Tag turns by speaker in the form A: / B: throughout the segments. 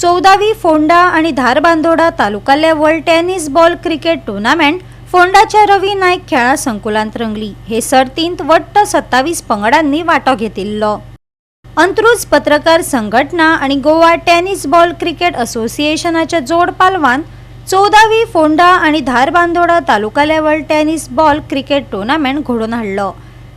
A: 14वी फोंडा आणि Dharbandora taluka level tennis ball cricket tournament फोंडाच्या रवी नाईक खेळा संकुलांत रंगली। हे सर्तींत वट्ट 27 पंगडांनी वांटो घेतिल्लो। अंत्रुज पत्रकार संघटना आणि गोवा टेनिस बॉल क्रिकेट असोसिएशनाच्या जोड पालवान 14वी फोंडा आणि Dharbandora taluka level tennis ball cricket tournament घडोवन हाडलो।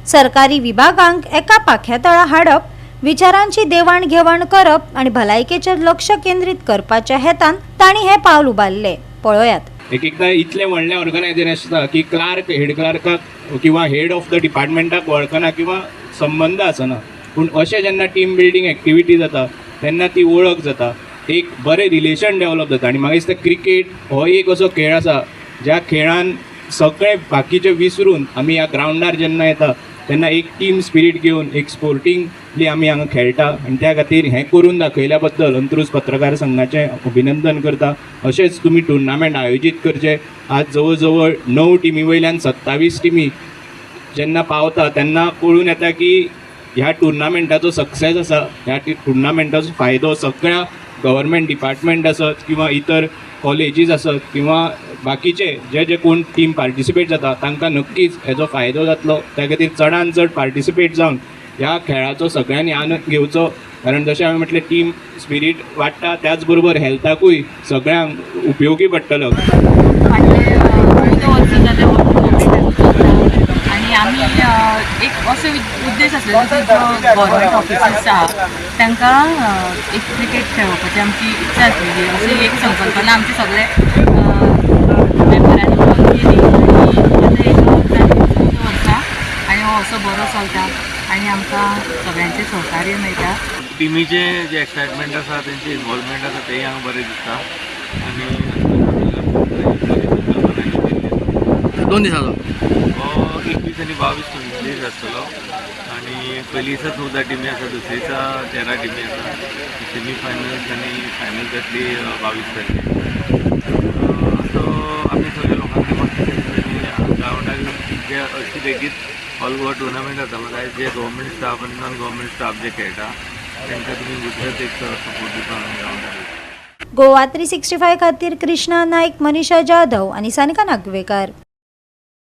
A: सरकारी विभागांक एका पाख्यातळा हाडप, विचारांची देवाण घेवाण करप आणि भलायकेचेर लक्ष केंद्रीत करपाच्या हेतान तांणी हे पावल उबारले। पळोवयात।
B: एकदा इतले व्हडले ऑर्गनायझेशन आसता की क्लार्क हेड क्लार्काक किंवा हेड ऑफ द डिपार्टमेंटाक वळखना किंवा संबंध आसना, पूण अशें जेन्ना टीम बिल्डिंग एक्टिविटी जाता तेन्ना ती वळख जाता, एक बरें रिलेशन डेवलप जाता। आनी म्हाका दिसता क्रिकेट हो एक असो खेळ आसा ज्या खेळान सगळे बाकीचे विसरून आमी ह्या ग्राउंडार जेन्ना येता तेन्ना एक टीम स्पिरीट घेवन एक स्पोर्टिंगली आमी हांगा खेळटा आनी त्या खातीर हें करून दाखयल्या बद्दल अंत्रुज पत्रकार संघाचें अभिनंदन करता। अशेंच तुमी टुर्नामेंट आयोजीत करचे। आज जवळ जवळ 9 टिमी वयल्यान 27 टिमी जेन्ना पावता तेन्ना कळून येता की ह्या टुर्नामेंटाचो सक्सेस आसा, ह्या टुर्नामेंटाचो फायदो सगळ्या गव्हर्मेंट डिपार्टमेंट आसत किंवा इतर कॉलेजीस आसत किंवा बाकीचे जे कोण टीम पार्टिसिपेट जाता तांकां नक्कीच हेजो फायदो जातलो। त्या खातीर चडांत चड पार्टिसिपेट जावन ह्या खेळाचो सगळ्यांनी आनंद घेवचो, कारण जशें हांवें म्हटलें टीम स्पिरीट वाडटा त्याच बरोबर हेल्थाकूय सगळ्यांक उपयोगी पडटलो।
C: आणि आम्ही एक असो उद्देश आसलेलो की जो गव्हर्मेंट ऑफिसर्स आहा तांकां एक क्रिकेट खेळोवपाची आमची इच्छा आसलेली। अशी एक संकल्पना आमचे सगळे मेंबरांनी मेळून केली आनी आतां एक 4 वर्सां आनी हो असो बरो चलता आनी आमकां सगळ्यांचें सहकार्य मेळटा।
D: टिमीचे जे एक्सायटमेंट आसा तेंचे इनवॉल्वमेंट आसा तेंय हांगा बरें दिसता। आनी
E: 2 दिसांचो
D: 21 आनी 22 दीस आसतलो। आनी पयली दिसा 14 टिमी आसा, दुसरे दिसा 13 टिमी आसा। सेमी फायनल्स आनी फायनल जातली 22 तारखेक। सो आमी सगळ्या लोकांनी मागता ग्रावंडार जे अशी लेगीत ऑल गोवा टुर्नामेंट जाता म्हणजे जे गव्हर्मेंट स्टाफ आनी नॉन गव्हर्मेंट स्टाफ जे खेळटा तांकां तुमी गुजरात एक सपोर्ट दिवपाक ग्रावंडार।
A: गोवा 365 खातीर कृष्णा नाईक, मनीषा जाधव आणि सानिका नागवेकर।